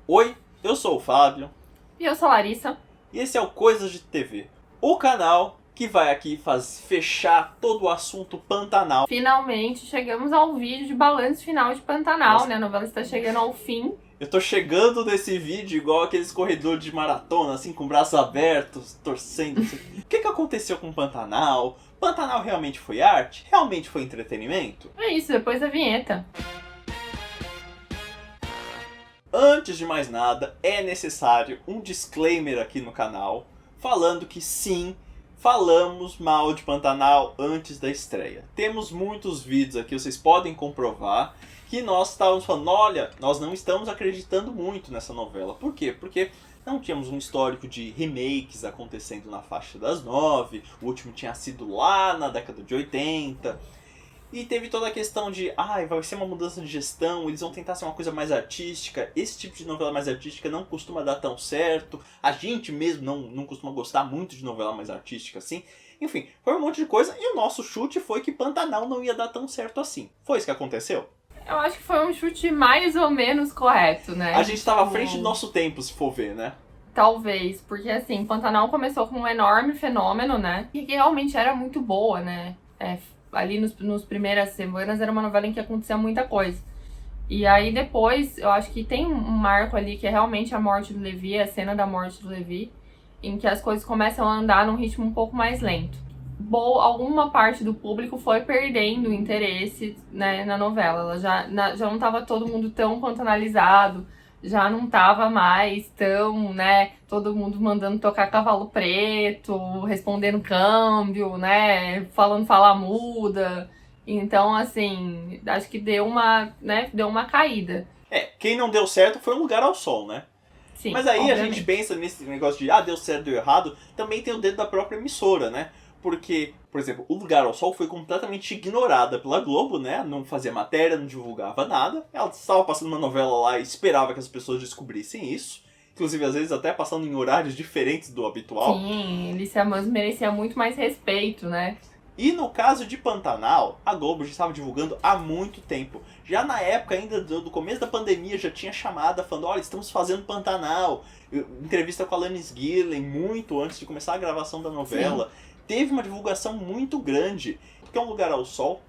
Oi, eu sou o Fábio E eu sou a Larissa. e esse é o Coisas de TV, o canal que vai aqui fechar todo o assunto Pantanal. Finalmente chegamos ao vídeo de balanço final de Pantanal, Nossa. né? A novela está chegando ao fim. Eu tô chegando nesse vídeo igual aqueles corredores de maratona, assim, com braços abertos, torcendo. Assim. O que aconteceu com Pantanal? Pantanal realmente foi arte? Realmente foi entretenimento? É isso, depois da vinheta. Antes de mais nada, é necessário um disclaimer aqui no canal, falando que sim, falamos mal de Pantanal antes da estreia. Temos muitos vídeos aqui, vocês podem comprovar, que nós estávamos falando, olha, nós não estamos acreditando muito nessa novela. Por quê? Porque não tínhamos um histórico de remakes acontecendo na faixa das 9, o último tinha sido lá na década de 80... E teve toda a questão de, vai ser uma mudança de gestão, eles vão tentar ser uma coisa mais artística. Esse tipo de novela mais artística não costuma dar tão certo. A gente mesmo não costuma gostar muito de novela mais artística assim. Enfim, foi um monte de coisa e o nosso chute foi que Pantanal não ia dar tão certo assim. Foi isso que aconteceu? Eu acho que foi um chute mais ou menos correto, né? A gente estava à frente do nosso tempo, se for ver, né? Talvez, porque assim, Pantanal começou com um enorme fenômeno, né? E que realmente era muito boa, né? Ali nos primeiras semanas era uma novela em que acontecia muita coisa. E aí depois, eu acho que tem um marco ali que é realmente a morte do Levi, a cena da morte do Levi, em que as coisas começam a andar num ritmo um pouco mais lento. Alguma parte do público foi perdendo o interesse, né, na novela. Ela já não estava todo mundo tão pantanalizado, já não tava mais tão, né, todo mundo mandando tocar cavalo preto, respondendo câmbio, né, falando fala muda. Então, assim, acho que deu uma caída. Quem não deu certo foi um Lugar ao Sol, né? Sim, Mas aí obviamente. a gente pensa nesse negócio de, deu certo, deu errado, também tem o dedo da própria emissora, né? Porque, por exemplo, O Lugar ao Sol foi completamente ignorada pela Globo, né? Não fazia matéria, não divulgava nada. Ela estava passando uma novela lá e esperava que as pessoas descobrissem isso. Inclusive, às vezes, até passando em horários diferentes do habitual. Sim, Alice Amans merecia muito mais respeito, né? E no caso de Pantanal, a Globo já estava divulgando há muito tempo. Já na época ainda do começo da pandemia já tinha chamada falando, olha, estamos fazendo Pantanal. Entrevista com a Alanis Gillen muito antes de começar a gravação da novela. Sim. Teve uma divulgação muito grande, porque Um Lugar ao Sol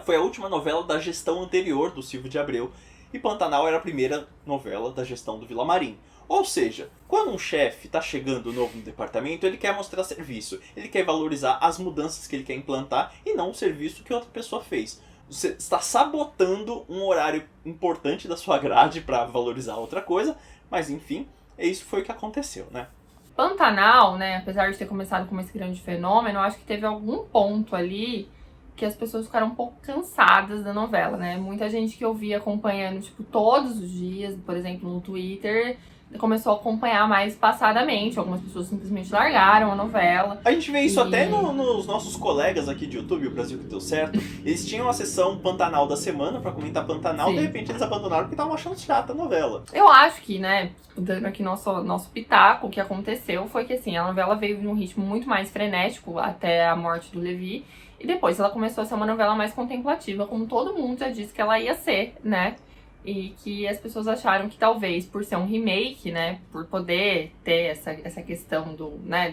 foi a última novela da gestão anterior do Silvio de Abreu. E Pantanal era a primeira novela da gestão do Villamarim. Ou seja, quando um chefe está chegando novo no departamento, ele quer mostrar serviço. Ele quer valorizar as mudanças que ele quer implantar e não o serviço que outra pessoa fez. Você está sabotando um horário importante da sua grade para valorizar outra coisa, mas enfim, isso foi o que aconteceu, né? Pantanal, né, apesar de ter começado como esse grande fenômeno, eu acho que teve algum ponto ali que as pessoas ficaram um pouco cansadas da novela, né? Muita gente que eu via acompanhando, tipo, todos os dias, por exemplo, no Twitter, começou a acompanhar mais passadamente. Algumas pessoas simplesmente largaram a novela. A gente vê isso até nos nossos colegas aqui de YouTube, o Brasil que deu certo. Eles tinham a sessão Pantanal da semana pra comentar Pantanal, de repente eles abandonaram porque estavam achando chata a novela. Eu acho que, né, dando aqui nosso pitaco, o que aconteceu foi que, assim, a novela veio num ritmo muito mais frenético até a morte do Levi. E depois ela começou a ser uma novela mais contemplativa, como todo mundo já disse que ela ia ser, né? E que as pessoas acharam que talvez por ser um remake, né, por poder ter essa questão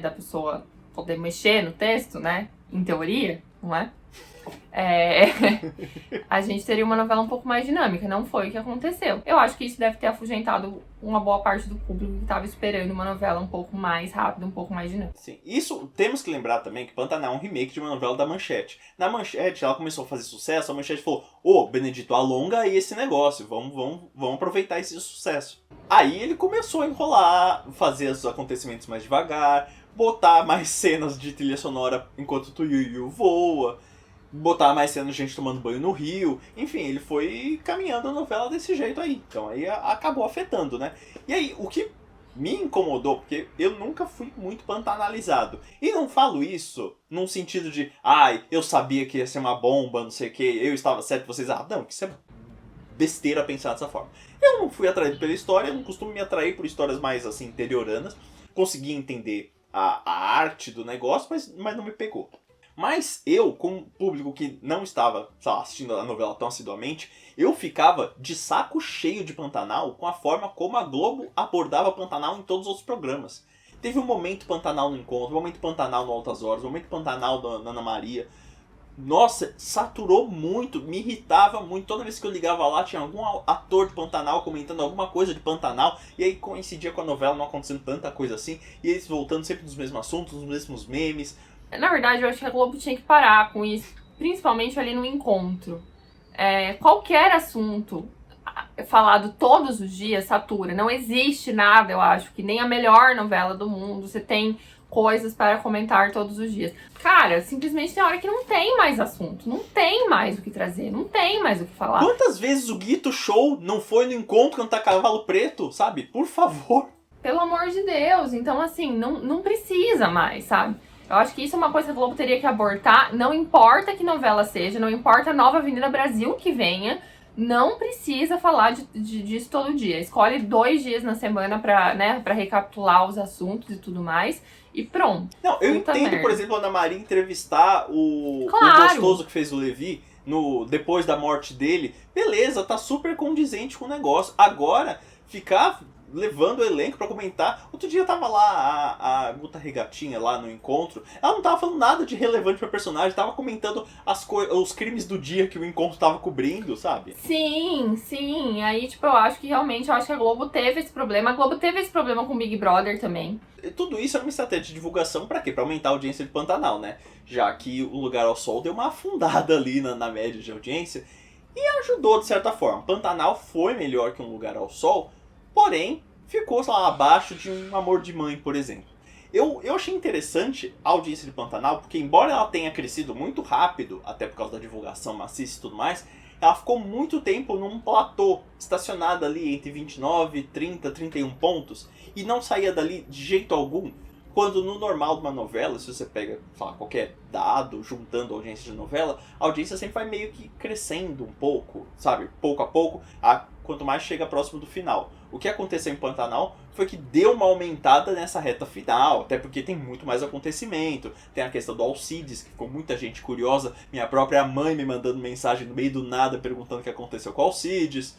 da pessoa poder mexer no texto, né, em teoria, não é? A gente teria uma novela um pouco mais dinâmica. Não foi o que aconteceu. Eu acho que isso deve ter afugentado uma boa parte do público que estava esperando uma novela um pouco mais rápida, um pouco mais dinâmica. Sim, isso temos que lembrar também que Pantanal é um remake de uma novela da Manchete. Na Manchete ela começou a fazer sucesso, a Manchete falou, Benedito, alonga aí esse negócio, vamos aproveitar esse sucesso. Aí ele começou a enrolar, fazer os acontecimentos mais devagar, botar mais cenas de trilha sonora enquanto o Tuiuiu voa, botar mais cenas de gente tomando banho no rio. Enfim, ele foi caminhando a novela desse jeito aí. Então aí acabou afetando, né? E aí, o que me incomodou, porque eu nunca fui muito pantanalizado. E não falo isso num sentido de, eu sabia que ia ser uma bomba, não sei o que, eu estava certo, vocês... não, que isso é besteira pensar dessa forma. Eu não fui atraído pela história, não costumo me atrair por histórias mais, assim, interioranas. Consegui entender a arte do negócio, mas não me pegou. Mas eu, como público que não estava, sei lá, assistindo a novela tão assiduamente, eu ficava de saco cheio de Pantanal com a forma como a Globo abordava Pantanal em todos os programas. Teve um momento Pantanal no Encontro, um momento Pantanal no Altas Horas, um momento Pantanal na Ana Maria. Nossa, saturou muito, me irritava muito. Toda vez que eu ligava lá, tinha algum ator de Pantanal comentando alguma coisa de Pantanal. E aí coincidia com a novela não acontecendo tanta coisa assim. E eles voltando sempre nos mesmos assuntos, nos mesmos memes. Na verdade, eu acho que a Globo tinha que parar com isso. Principalmente ali no Encontro. Qualquer assunto falado todos os dias satura. Não existe nada, eu acho, que nem a melhor novela do mundo. Você tem coisas para comentar todos os dias. Cara, simplesmente tem hora que não tem mais assunto. Não tem mais o que trazer. Não tem mais o que falar. Quantas vezes o Guito Show não foi no Encontro cantar Cavalo Preto, sabe? Por favor. Pelo amor de Deus. Então, assim, não precisa mais, sabe? Eu acho que isso é uma coisa que a Globo teria que abortar. Não importa que novela seja, não importa a nova Avenida Brasil que venha, não precisa falar disso todo dia. Escolhe 2 dias na semana pra recapitular os assuntos e tudo mais. E pronto. Não, eu entendo, merda. por exemplo, a Ana Maria entrevistar o gostoso que fez o Levi depois da morte dele. Beleza, tá super condizente com o negócio. Agora, ficar levando o elenco pra comentar. Outro dia tava lá a Guta Regatinha lá no Encontro. Ela não tava falando nada de relevante pra personagem, tava comentando os crimes do dia que o Encontro tava cobrindo, sabe? Sim. Aí, tipo, eu acho que a Globo teve esse problema. A Globo teve esse problema com o Big Brother também. Tudo isso era uma estratégia de divulgação pra quê? Pra aumentar a audiência de Pantanal, né? Já que o Lugar ao Sol deu uma afundada ali na média de audiência e ajudou de certa forma. Pantanal foi melhor que um Lugar ao Sol, porém ficou, sei lá, abaixo de um Amor de Mãe, por exemplo. Eu achei interessante a audiência de Pantanal, porque embora ela tenha crescido muito rápido, até por causa da divulgação maciça e tudo mais, ela ficou muito tempo num platô, estacionada ali entre 29, 30, 31 pontos, e não saía dali de jeito algum, quando no normal de uma novela, se você pega, sei lá, qualquer dado, juntando a audiência de novela, a audiência sempre vai meio que crescendo um pouco, sabe? Pouco a pouco, quanto mais chega próximo do final. O que aconteceu em Pantanal foi que deu uma aumentada nessa reta final, até porque tem muito mais acontecimento. Tem a questão do Alcides, que ficou muita gente curiosa. Minha própria mãe me mandando mensagem no meio do nada perguntando o que aconteceu com o Alcides.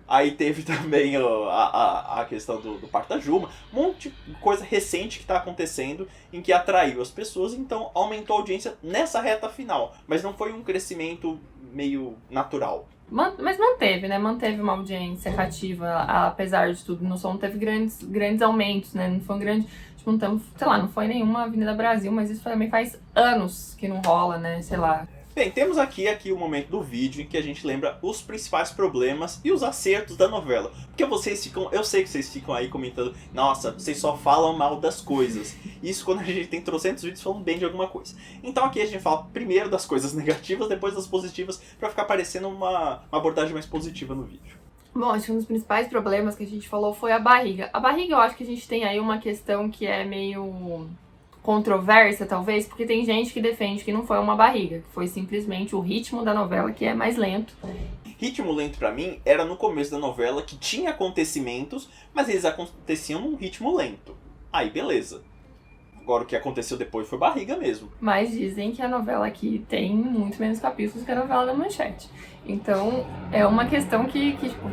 Aí teve também a questão do Parto da Juma. Um monte de coisa recente que está acontecendo em que atraiu as pessoas, então aumentou a audiência nessa reta final. Mas não foi um crescimento meio natural. Mas manteve, né? Manteve uma audiência cativa, apesar de tudo. Não teve grandes aumentos, né? Não foi um grande... Tipo, não foi nenhuma Avenida Brasil, mas isso também faz anos que não rola, né? Sei lá. Bem, temos aqui o momento do vídeo em que a gente lembra os principais problemas e os acertos da novela. Porque eu sei que vocês ficam aí comentando, nossa, vocês só falam mal das coisas. Isso quando a gente tem trocentos vídeos falando bem de alguma coisa. Então aqui a gente fala primeiro das coisas negativas, depois das positivas, pra ficar parecendo uma abordagem mais positiva no vídeo. Bom, acho que um dos principais problemas que a gente falou foi a barriga. A barriga, eu acho que a gente tem aí uma questão que é meio controversa, talvez, porque tem gente que defende que não foi uma barriga, que foi simplesmente o ritmo da novela que é mais lento. Ritmo lento pra mim era no começo da novela, que tinha acontecimentos, mas eles aconteciam num ritmo lento. Aí beleza. Agora o que aconteceu depois foi barriga mesmo. Mas dizem que a novela aqui tem muito menos capítulos que a novela da Manchete. Então é uma questão que tipo,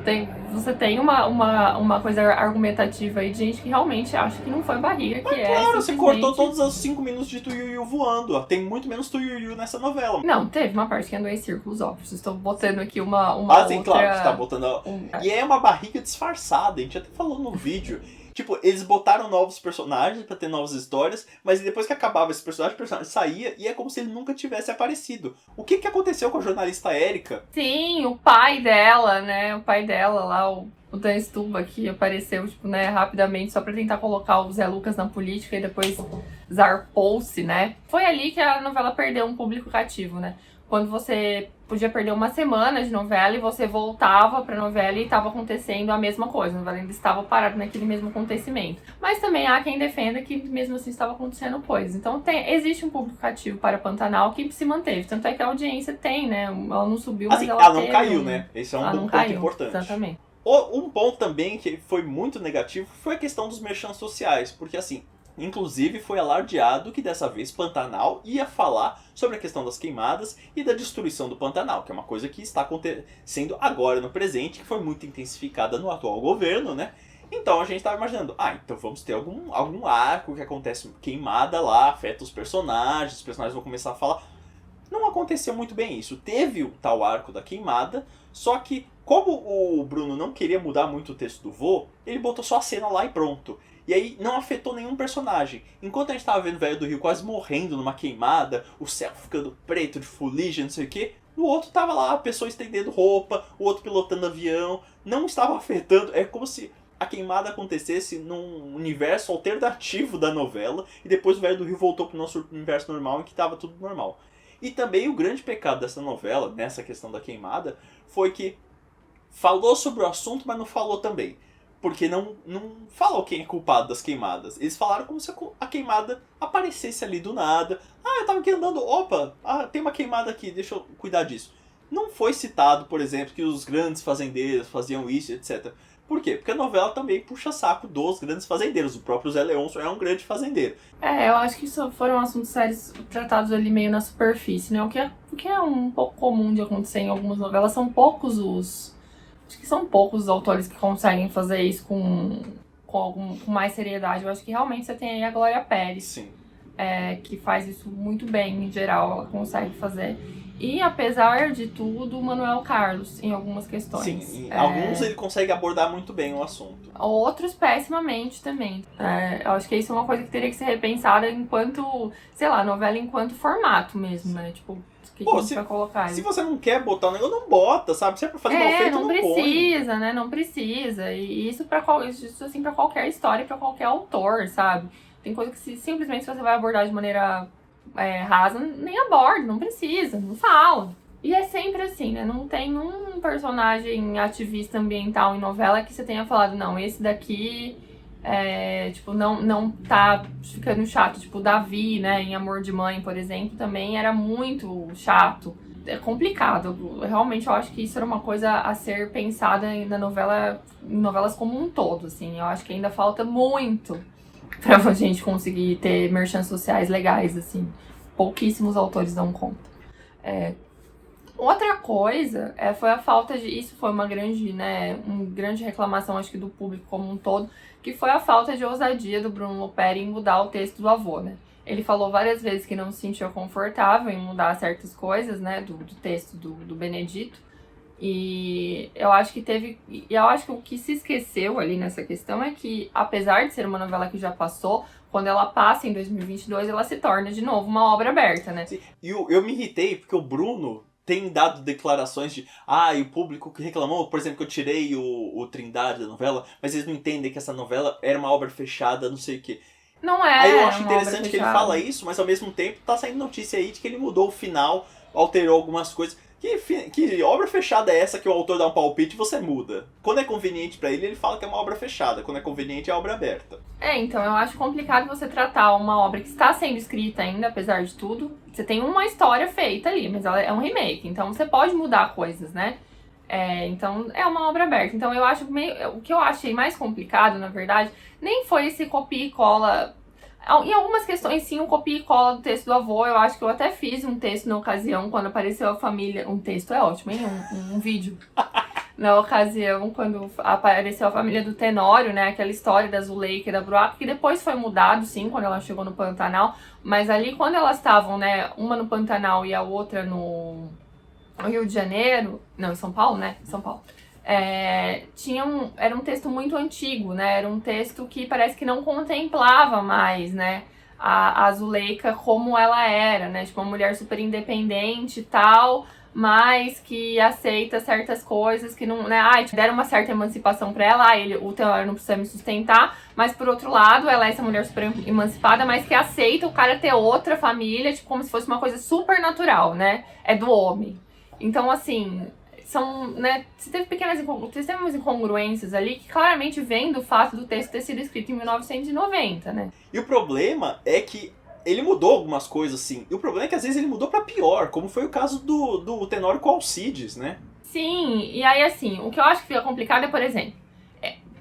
você tem uma coisa argumentativa aí de gente que realmente acha que não foi barriga, que mas claro, você cortou todos os 5 minutos de Tuiuiu voando. Tem muito menos Tuiuiu nessa novela. Não, teve uma parte que andou em círculos óbvios. Estou botando aqui uma sim, outra... claro, você tá botando... E é uma barriga disfarçada, a gente até falou no vídeo. Tipo, eles botaram novos personagens pra ter novas histórias, mas depois que acabava esse personagem, o personagem saía e é como se ele nunca tivesse aparecido. O que aconteceu com a jornalista Érica? Sim, o pai dela, né? O pai dela lá, o Dan Stuba, que apareceu, tipo, né, rapidamente só pra tentar colocar o Zé Lucas na política e depois zarpou-se, né? Foi ali que a novela perdeu um público cativo, né? Quando você podia perder uma semana de novela e você voltava pra novela e estava acontecendo a mesma coisa. A novela ainda estava parada naquele mesmo acontecimento. Mas também há quem defenda que mesmo assim estava acontecendo coisas. Então existe um público cativo para Pantanal que se manteve. Tanto é que a audiência tem, né? Ela não subiu, mas ela teve, não caiu, né? Esse é um ponto importante. Exatamente. Um ponto também que foi muito negativo foi a questão dos merchants sociais. Porque assim, Inclusive foi alardeado que dessa vez Pantanal ia falar sobre a questão das queimadas e da destruição do Pantanal, que é uma coisa que está acontecendo agora no presente, que foi muito intensificada no atual governo, né? Então a gente estava imaginando, então vamos ter algum arco que acontece queimada lá, afeta os personagens vão começar a falar. Não aconteceu muito bem isso. Teve o tal arco da queimada, só que como o Bruno não queria mudar muito o texto do vô, ele botou só a cena lá e pronto. E aí não afetou nenhum personagem. Enquanto a gente tava vendo o Velho do Rio quase morrendo numa queimada, o céu ficando preto de fuligem, não sei o que, o outro tava lá, a pessoa estendendo roupa, o outro pilotando avião. Não estava afetando, é como se a queimada acontecesse num universo alternativo da novela, e depois o Velho do Rio voltou pro nosso universo normal, em que tava tudo normal. E também o grande pecado dessa novela, nessa questão da queimada, foi que falou sobre o assunto, mas não falou também. Porque não falou quem é culpado das queimadas. Eles falaram como se a queimada aparecesse ali do nada. Eu tava aqui andando, opa, tem uma queimada aqui, deixa eu cuidar disso. Não foi citado, por exemplo, que os grandes fazendeiros faziam isso, etc. Por quê? Porque a novela também puxa saco dos grandes fazendeiros. O próprio Zé Leôncio é um grande fazendeiro. Eu acho que isso foram assuntos sérios tratados ali meio na superfície, né? O que é um pouco comum de acontecer em algumas novelas, são poucos acho que são poucos os autores que conseguem fazer isso com mais seriedade. Eu acho que realmente você tem aí a Glória Pérez. Sim. Que faz isso muito bem, em geral, ela consegue fazer. E, apesar de tudo, o Manuel Carlos, em algumas questões. Sim, em alguns ele consegue abordar muito bem o assunto. Outros, pessimamente também. Eu acho que isso é uma coisa que teria que ser repensada enquanto, sei lá, novela enquanto formato mesmo, né? Tipo, o que a gente vai colocar? Se você não quer botar o negócio, não bota, sabe? Se é pra fazer mal feito, não precisa, põe. Né? Não precisa. E isso assim, pra qualquer história, pra qualquer autor, sabe? Tem coisa que simplesmente você vai abordar de maneira rasa, nem aborda, não precisa, não fala. E é sempre assim, né? Não tem um personagem ativista ambiental em novela que você tenha falado, não, esse daqui não tá ficando chato. Tipo, o Davi, né, em Amor de Mãe, por exemplo, também era muito chato. É complicado. Realmente eu acho que isso era uma coisa a ser pensada em novelas como um todo, assim. Eu acho que ainda falta muito pra gente conseguir ter merchants sociais legais, assim. Pouquíssimos autores dão conta. Outra coisa foi a falta de... Isso foi uma grande reclamação, acho que do público como um todo, que foi a falta de ousadia do Bruno Luperi em mudar o texto do avô, né? Ele falou várias vezes que não se sentia confortável em mudar certas coisas, né, do texto do Benedito. E eu acho que o que se esqueceu ali nessa questão é que, apesar de ser uma novela que já passou, quando ela passa em 2022, ela se torna de novo uma obra aberta, né? Sim. E eu me irritei porque o Bruno tem dado declarações de e o público que reclamou, por exemplo, que eu tirei o Trindade da novela, mas eles não entendem que essa novela era uma obra fechada, não sei o quê. Não é. Aí eu acho interessante que ele fala isso, mas ao mesmo tempo tá saindo notícia aí de que ele mudou o final, alterou algumas coisas. Que obra fechada é essa que o autor dá um palpite e você muda? Quando é conveniente pra ele fala que é uma obra fechada. Quando é conveniente, é obra aberta. Então, eu acho complicado você tratar uma obra que está sendo escrita ainda, apesar de tudo. Você tem uma história feita ali, mas ela é um remake. Então, você pode mudar coisas, né? Então, é uma obra aberta. Então, eu acho o que eu achei mais complicado, na verdade, nem foi esse copia e cola. Em algumas questões, sim, o copia e cola do texto do avô. Eu acho que eu até fiz um texto na ocasião, quando apareceu a família... Um texto é ótimo, hein? Um vídeo. Na ocasião, quando apareceu a família do Tenório, né? Aquela história da Zuleika e da Bruaca, que depois foi mudado, sim, quando ela chegou no Pantanal. Mas ali, quando elas estavam, né? Uma no Pantanal e a outra no Rio de Janeiro... Não, em São Paulo, né? São Paulo. Era um texto muito antigo, né? Era um texto que parece que não contemplava mais, né? A Zuleika como ela era, né? Tipo, uma mulher super independente e tal, mas que aceita certas coisas que não, né? Deram uma certa emancipação pra ela, o Teodoro não precisa me sustentar, mas por outro lado, ela é essa mulher super emancipada, mas que aceita o cara ter outra família, tipo, como se fosse uma coisa super natural, né? É do homem. Então, assim... Você teve umas incongruências ali que claramente vem do fato do texto ter sido escrito em 1990, né? E o problema é que ele mudou algumas coisas, sim. E o problema é que às vezes ele mudou pra pior, como foi o caso do Tenório com Alcides, né? Sim, e aí assim, o que eu acho que fica complicado é, por exemplo,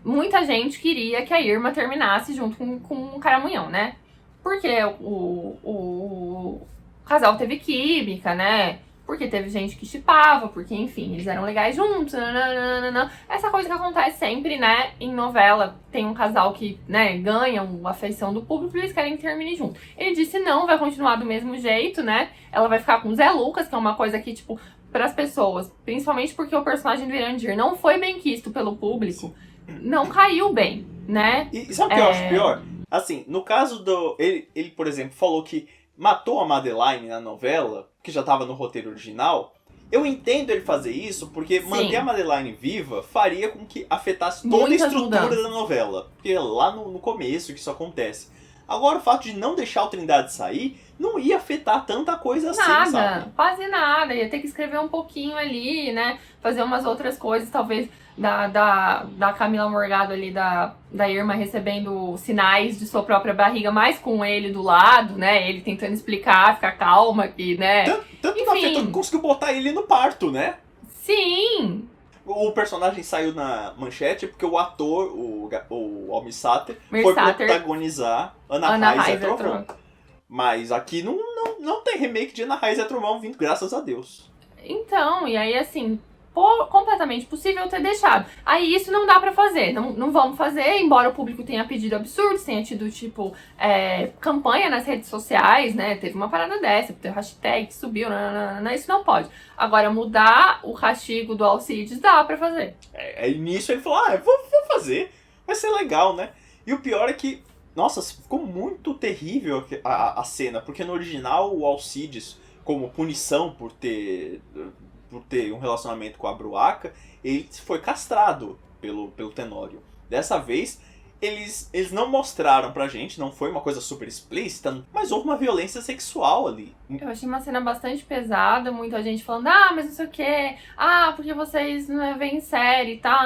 muita gente queria que a Irma terminasse junto com o Caramunhão, né? Porque o casal teve química, né? Porque teve gente que shippava, porque, enfim, eles eram legais juntos, nananana. Essa coisa que acontece sempre, né, em novela. Tem um casal que, né, ganha a afeição do público e eles querem que termine junto. Ele disse não, vai continuar do mesmo jeito, né? Ela vai ficar com o Zé Lucas, que é uma coisa que, tipo, pras pessoas, principalmente porque o personagem do Irandir não foi bem quisto pelo público, não caiu bem, né? E sabe o que eu acho pior? Assim, no caso do... Ele, por exemplo, falou que matou a Madeline na novela, que já estava no roteiro original. Eu entendo ele fazer isso, porque manter a Madeline viva faria com que afetasse toda muitas a estrutura mudanças da novela. Porque é lá no começo que isso acontece. Agora, o fato de não deixar o Trindade sair, não ia afetar tanta coisa assim, sabe? Nada, quase nada. Ia ter que escrever um pouquinho ali, né? Fazer umas outras coisas, talvez da Camila Morgado ali, da Irma recebendo sinais de sua própria barriga, mas com ele do lado, né? Ele tentando explicar, ficar calma aqui, né? Tanto não afetou que conseguiu botar ele no parto, né? Sim! O personagem saiu na manchete porque o ator, o Almir Sater, foi protagonizar Ana Raiz é Trovão. Mas aqui não tem remake de Ana Raiz é Trovão vindo, graças a Deus. Então, e aí assim, completamente possível ter deixado. Aí isso não dá pra fazer, não vamos fazer, embora o público tenha pedido absurdos, tenha tido, tipo, campanha nas redes sociais, né, teve uma parada dessa, teve hashtag que subiu, isso não pode. Agora, mudar o castigo do Alcides dá pra fazer. Nisso ele falou, vou fazer, vai ser legal, né? E o pior é que, nossa, ficou muito terrível a cena, porque no original o Alcides, como punição por ter um relacionamento com a Bruaca, ele foi castrado pelo Tenório. Dessa vez, eles não mostraram pra gente, não foi uma coisa super explícita, mas houve uma violência sexual ali. Eu achei uma cena bastante pesada, muita gente falando, mas não sei o quê, porque vocês não veem série e tal,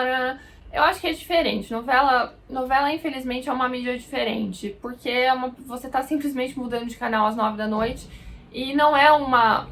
Eu acho que é diferente. Novela, infelizmente, é uma mídia diferente, porque você tá simplesmente mudando de canal às 9 da noite, e não é uma...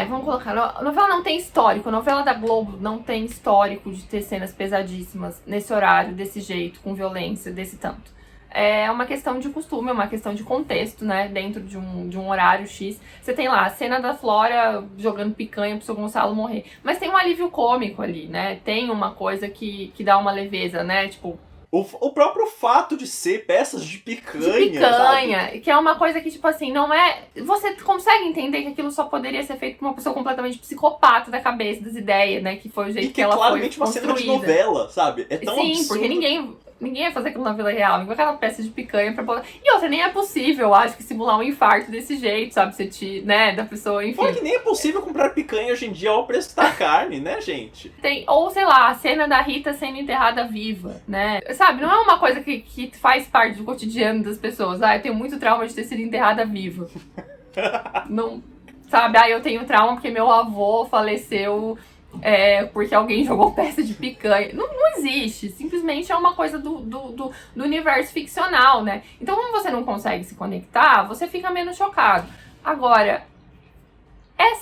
vamos colocar... A novela não tem histórico. A novela da Globo não tem histórico de ter cenas pesadíssimas nesse horário, desse jeito, com violência, desse tanto. É uma questão de costume, é uma questão de contexto, né? Dentro de um horário X. Você tem lá a cena da Flora jogando picanha pro seu Gonçalo morrer. Mas tem um alívio cômico ali, né? Tem uma coisa que dá uma leveza, né? Tipo... O próprio fato de ser peças de picanha, sabe? Que é uma coisa que, tipo assim, não é... Você consegue entender que aquilo só poderia ser feito por uma pessoa completamente psicopata da cabeça, das ideias, né? Que foi o jeito que ela foi construída. E que é claramente uma cena de novela, sabe? É tão absurdo. Sim, porque ninguém vai fazer aquilo na vida real. Ninguém vai aquela peça de picanha pra botar... E outra, nem é possível, eu acho, que simular um infarto desse jeito, sabe? Você da pessoa, enfim. Fora que nem é possível comprar picanha hoje em dia ao preço que tá a carne, né, gente? Ou, sei lá, a cena da Rita sendo enterrada viva, né? Sabe, não é uma coisa que faz parte do cotidiano das pessoas. Eu tenho muito trauma de ter sido enterrada viva. Não, sabe, eu tenho trauma porque meu avô faleceu porque alguém jogou peça de picanha. Não existe. Simplesmente é uma coisa do universo ficcional, né? Então, como você não consegue se conectar, você fica menos chocado. Agora,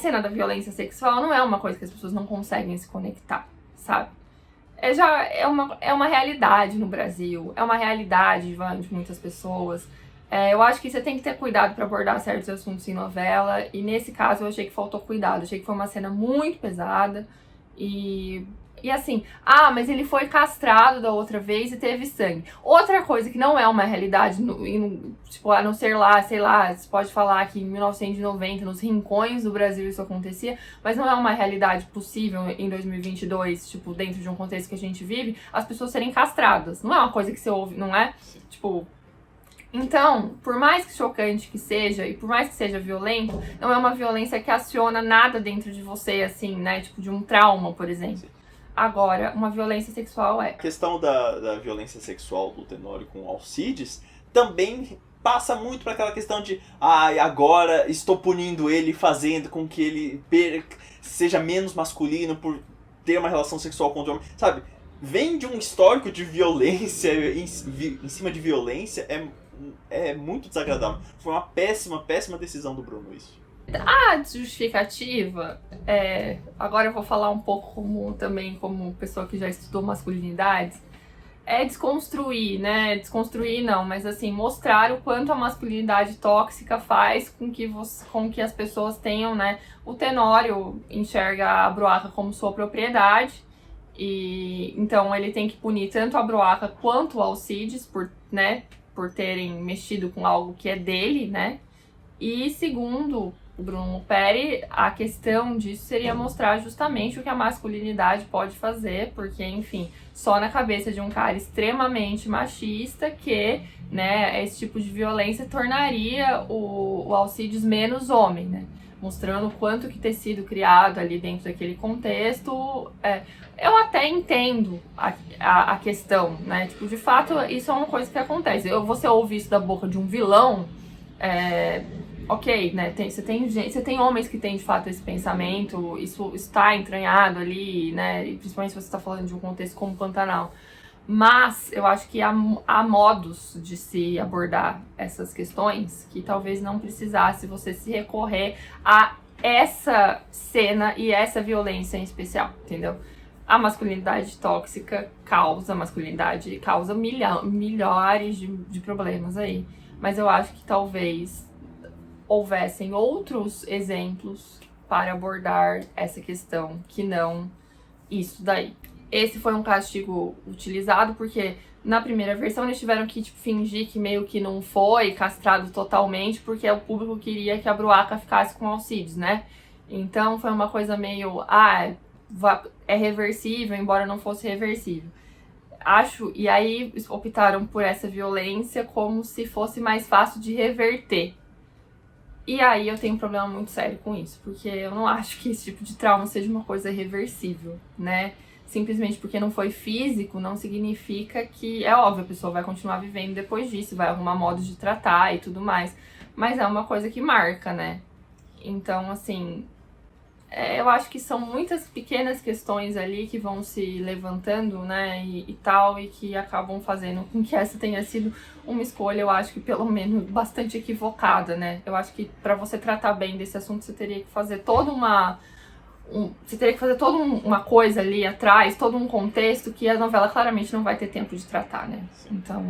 cena da violência sexual não é uma coisa que as pessoas não conseguem se conectar, sabe? É uma realidade no Brasil, é uma realidade de muitas pessoas. Eu acho que você tem que ter cuidado para abordar certos assuntos em novela, e nesse caso eu achei que faltou cuidado, achei que foi uma cena muito pesada, e assim, mas ele foi castrado da outra vez e teve sangue. Outra coisa que não é uma realidade, tipo, a não ser lá, sei lá, você pode falar que em 1990, nos rincões do Brasil isso acontecia, mas não é uma realidade possível em 2022, tipo, dentro de um contexto que a gente vive, as pessoas serem castradas. Não é uma coisa que você ouve, não é? Tipo... Então, por mais que chocante que seja, e por mais que seja violento, não é uma violência que aciona nada dentro de você, assim, né? Tipo, de um trauma, por exemplo. Sim. Agora, uma violência sexual A questão da violência sexual do Tenório com Alcides também passa muito para aquela questão de agora estou punindo ele, fazendo com que ele seja menos masculino por ter uma relação sexual com outro homem, sabe? Vem de um histórico de violência em cima de violência, é muito desagradável. Foi uma péssima decisão do Bruno isso. A justificativa, agora eu vou falar um pouco também como pessoa que já estudou masculinidades, é desconstruir, né? Desconstruir não, mas assim, mostrar o quanto a masculinidade tóxica faz com que as pessoas tenham, né? O Tenório enxerga a Bruaca como sua propriedade, e então ele tem que punir tanto a Bruaca quanto o Alcides por terem mexido com algo que é dele, né? E segundo o Bruno Peri, a questão disso seria mostrar justamente o que a masculinidade pode fazer, porque, enfim, só na cabeça de um cara extremamente machista que, né, esse tipo de violência tornaria o Alcides menos homem, né? Mostrando o quanto que ter sido criado ali dentro daquele contexto. Eu até entendo a questão, né? Tipo, de fato, isso é uma coisa que acontece. Você ouve isso da boca de um vilão, ok, né? Você tem homens que têm de fato esse pensamento, isso está entranhado ali, né? E principalmente se você está falando de um contexto como Pantanal. Mas eu acho que há modos de se abordar essas questões que talvez não precisasse você se recorrer a essa cena e essa violência em especial, entendeu? A masculinidade tóxica causa milhares de problemas aí. Mas eu acho que talvez houvessem outros exemplos para abordar essa questão, que não isso daí. Esse foi um castigo utilizado porque na primeira versão eles tiveram que fingir que meio que não foi castrado totalmente, porque o público queria que a Bruaca ficasse com Alcides, né? Então foi uma coisa meio, é reversível, embora não fosse reversível. E aí optaram por essa violência como se fosse mais fácil de reverter. E aí eu tenho um problema muito sério com isso, porque eu não acho que esse tipo de trauma seja uma coisa reversível, né? Simplesmente porque não foi físico, não significa que, é óbvio, a pessoa vai continuar vivendo depois disso, vai arrumar modos de tratar e tudo mais, mas é uma coisa que marca, né? Então, assim, eu acho que são muitas pequenas questões ali que vão se levantando, né, e tal, e que acabam fazendo com que essa tenha sido uma escolha, eu acho que pelo menos bastante equivocada, né? Eu acho que pra você tratar bem desse assunto, você teria que fazer toda uma coisa ali atrás, todo um contexto que a novela claramente não vai ter tempo de tratar, né? Sim. Então...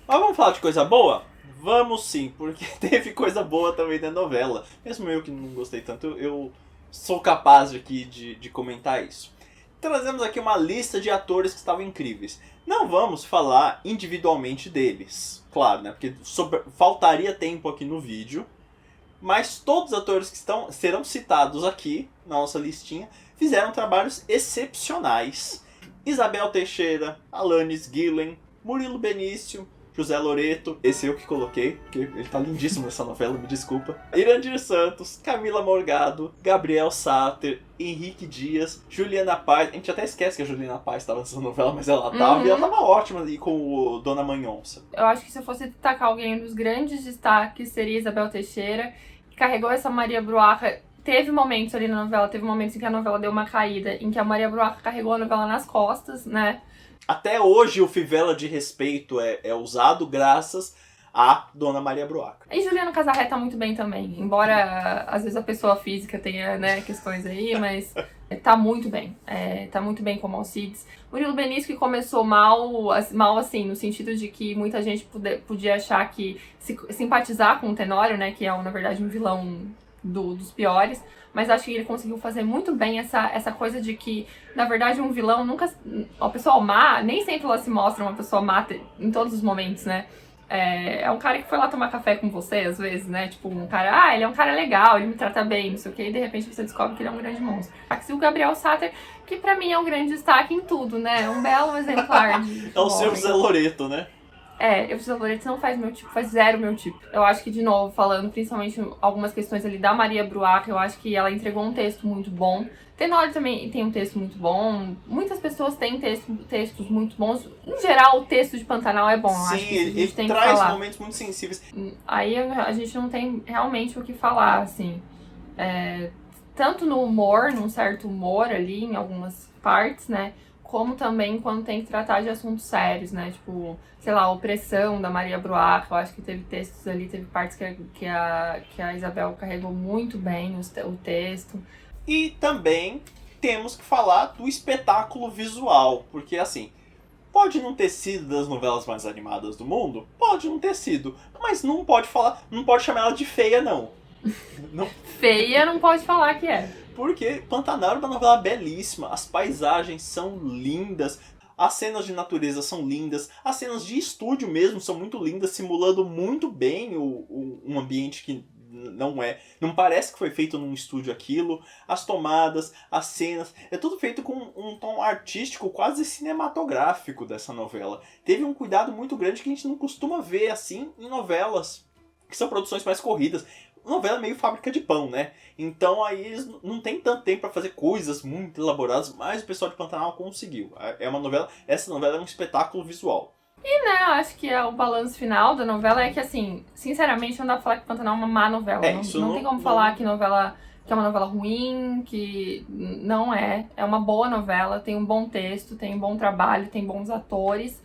Mas vamos falar de coisa boa? Vamos sim, porque teve coisa boa também na novela. Mesmo eu que não gostei tanto, eu sou capaz aqui de comentar isso. Trazemos aqui uma lista de atores que estavam incríveis. Não vamos falar individualmente deles, claro, né? Porque faltaria tempo aqui no vídeo. Mas todos os atores que serão citados aqui na nossa listinha fizeram trabalhos excepcionais. Isabel Teixeira, Alanis Guillen, Murilo Benício, José Loreto, esse eu que coloquei, porque ele tá lindíssimo nessa novela, me desculpa. Irandir Santos, Camila Morgado, Gabriel Sater, Henrique Dias, Juliana Paz. A gente até esquece que a Juliana Paz estava nessa novela, mas ela tava, e ela tava ótima ali com o Dona Manhonça. Eu acho que se eu fosse destacar alguém, um dos grandes destaques seria Isabel Teixeira, que carregou essa Maria Bruaca. Teve momentos ali na novela, teve momentos em que a novela deu uma caída, em que a Maria Bruaca carregou a novela nas costas, né? Até hoje o Fivela de Respeito é usado graças a Dona Maria Bruaca. E Juliano Casarré tá muito bem também, embora às vezes a pessoa física tenha, né, questões aí, mas tá muito bem. Tá muito bem como Alcides. Murilo Benício, que começou mal assim, no sentido de que muita gente podia achar que simpatizar com o Tenório, né, que é na verdade um vilão dos piores, mas acho que ele conseguiu fazer muito bem essa coisa de que, na verdade, um vilão nunca... A pessoa má, nem sempre ela se mostra uma pessoa má em todos os momentos, né? É um cara que foi lá tomar café com você, às vezes, né? Tipo, um cara, ele é um cara legal, ele me trata bem, não sei o quê, e de repente você descobre que ele é um grande monstro. O Gabriel Sater, que pra mim é um grande destaque em tudo, né? Um belo exemplar de É o seu José Loreto, né? Eu José Loreto não faz meu tipo, faz zero meu tipo. Eu acho que, de novo, falando principalmente algumas questões ali da Maria Bruaca, eu acho que ela entregou um texto muito bom. Tenório também tem um texto muito bom. Muitas pessoas têm textos muito bons. Em geral, o texto de Pantanal é bom. Sim, acho que ele tem traz que falar. momentos muito sensíveis. Aí a gente não tem realmente o que falar, assim. Tanto no humor, num certo humor ali, em algumas partes, né? Como também quando tem que tratar de assuntos sérios, né? Tipo, sei lá, a opressão da Maria Bruaca. Eu acho que teve textos ali, teve partes que a Isabel carregou muito bem o texto. E também temos que falar do espetáculo visual, porque assim, Pode não ter sido das novelas mais animadas do mundo? Pode não ter sido. Mas não pode falar, não pode chamar ela de feia, não. Não. Feia não pode falar que é. Porque Pantanal é uma novela belíssima, as paisagens são lindas, as cenas de natureza são lindas, as cenas de estúdio mesmo são muito lindas, simulando muito bem um ambiente que não parece que foi feito num estúdio aquilo, as tomadas, as cenas, é tudo feito com um tom artístico quase cinematográfico dessa novela. Teve um cuidado muito grande que a gente não costuma ver assim em novelas, que são produções mais corridas. Novela é meio fábrica de pão, né? Então aí eles não tem tanto tempo para fazer coisas muito elaboradas, mas o pessoal de Pantanal conseguiu. Essa novela é um espetáculo visual. E, né, eu acho que o balanço final da novela é que, assim, sinceramente, não dá pra falar que Pantanal é uma má novela. Não tem como falar que é uma novela ruim, que não é. É uma boa novela, tem um bom texto, tem um bom trabalho, tem bons atores.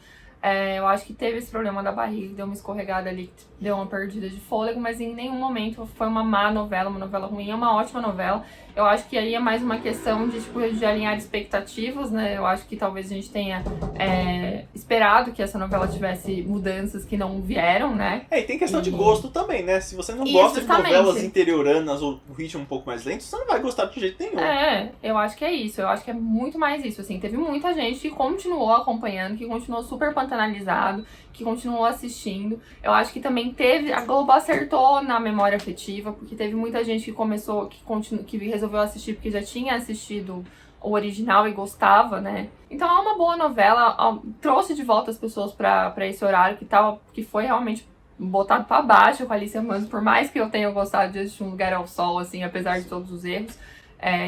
Eu acho que teve esse problema da barriga, deu uma escorregada ali, deu uma perdida de fôlego, mas em nenhum momento foi uma má novela, uma novela ruim, é uma ótima novela. Eu acho que aí é mais uma questão de alinhar expectativas, né? Eu acho que talvez a gente tenha esperado que essa novela tivesse mudanças que não vieram, né? E tem questão de gosto também, né? Se você não gosta de novelas interioranas ou o ritmo um pouco mais lento, você não vai gostar de jeito nenhum. Eu acho que é isso. Eu acho que é muito mais isso, assim. Teve muita gente que continuou acompanhando, que continuou super pantanalizado, que continuou assistindo. Eu acho que também a Globo acertou na memória afetiva, porque teve muita gente que resolveu assistir porque já tinha assistido o original e gostava, né? Então é uma boa novela, trouxe de volta as pessoas pra esse horário que foi realmente botado pra baixo com a Alicia Manso, por mais que eu tenha gostado de assistir Um Lugar ao Sol, assim, apesar de todos os erros.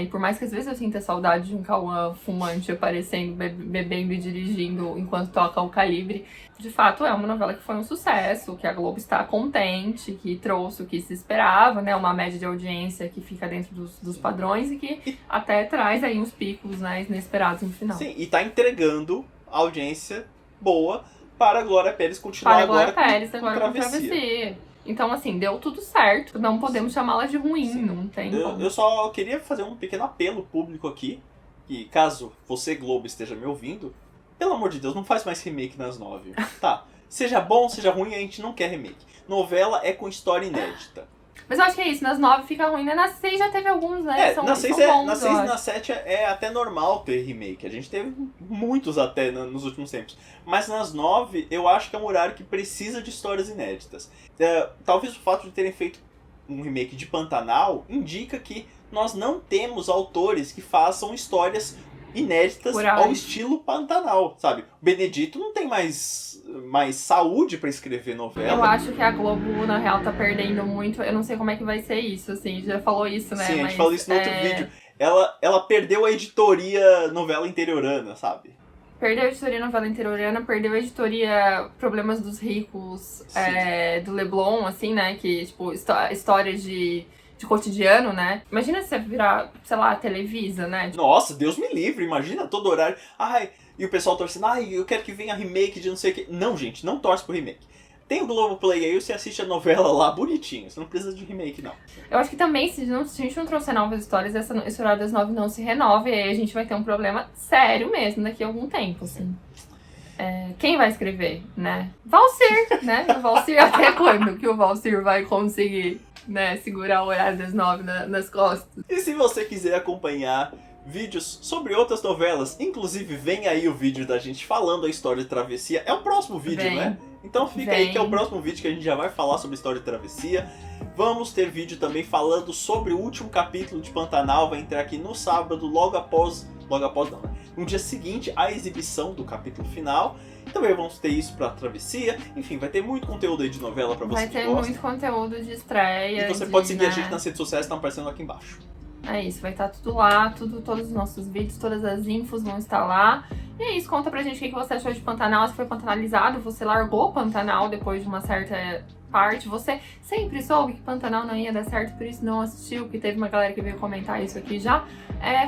E por mais que às vezes eu sinta saudade de um Cauã fumante aparecendo, bebendo e dirigindo enquanto toca o calibre, de fato é uma novela que foi um sucesso, que a Globo está contente, que trouxe o que se esperava, né? Uma média de audiência que fica dentro dos padrões e que até traz aí uns picos, né, inesperados no final. Sim, e tá entregando audiência boa para a Glória Pérez continuar agora com Travessia. Então, assim, deu tudo certo. Não podemos chamá-la de ruim, sim. Não tem como. Eu só queria fazer um pequeno apelo público aqui, que caso você, Globo, esteja me ouvindo, pelo amor de Deus, não faz mais remake nas 9. Tá, seja bom, seja ruim, a gente não quer remake. Novela é com história inédita. Mas eu acho que é isso, nas 9 fica ruim, né? Nas 6 já teve alguns, né? Na 6 e na 7 é até normal ter remake. A gente teve muitos até nos últimos tempos. Mas nas 9, eu acho que é um horário que precisa de histórias inéditas. Talvez o fato de terem feito um remake de Pantanal indica que nós não temos autores que façam histórias inéditas ao estilo Pantanal, sabe? O Benedito não tem mais saúde pra escrever novela. Eu acho que a Globo, na real, tá perdendo muito. Eu não sei como é que vai ser isso, assim. Já falou isso, né? Sim, a gente falou isso no outro vídeo. Ela perdeu a editoria novela interiorana, sabe? Perdeu a editoria novela interiorana, perdeu a editoria Problemas dos Ricos, do Leblon, assim, né? Que, tipo, histórias de cotidiano, né? Imagina se você virar, sei lá, Televisa, né? Nossa, Deus me livre, imagina todo horário. E o pessoal torcendo, eu quero que venha remake de não sei o que. Não, gente, não torce pro remake. Tem o Globoplay aí, você assiste a novela lá bonitinho. Você não precisa de remake, não. Eu acho que também, se a gente não trouxer novas histórias, esse horário das 9 não se renova, e aí a gente vai ter um problema sério mesmo daqui a algum tempo, assim. Quem vai escrever, né? Valcir, né? O Valcir, até quando que o Valcir vai conseguir, né, segurar o horário das 9 nas costas? E se você quiser acompanhar vídeos sobre outras novelas, inclusive vem aí o vídeo da gente falando a história de Travessia. É o próximo vídeo, né? Então fica aí que é o próximo vídeo que a gente já vai falar sobre a história de Travessia. Vamos ter vídeo também falando sobre o último capítulo de Pantanal, vai entrar aqui no sábado, logo após não, né? No dia seguinte à exibição do capítulo final. Também vamos ter isso pra Travessia. Enfim, vai ter muito conteúdo aí de novela pra você que gosta. Vai ter muito conteúdo de estreia. E você pode seguir a gente nas redes sociais que estão aparecendo aqui embaixo. É isso, vai estar tudo lá, todos os nossos vídeos, todas as infos vão estar lá. E é isso, conta pra gente o que você achou de Pantanal, se foi pantanalizado, você largou Pantanal depois de uma certa parte, você sempre soube que Pantanal não ia dar certo, por isso não assistiu, que teve uma galera que veio comentar isso aqui já.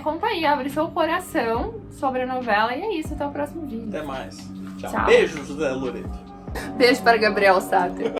Conta aí, abre seu coração sobre a novela e é isso, até o próximo vídeo. Até mais. Tchau. Beijo, José Loreto. Beijo para Gabriel Sater.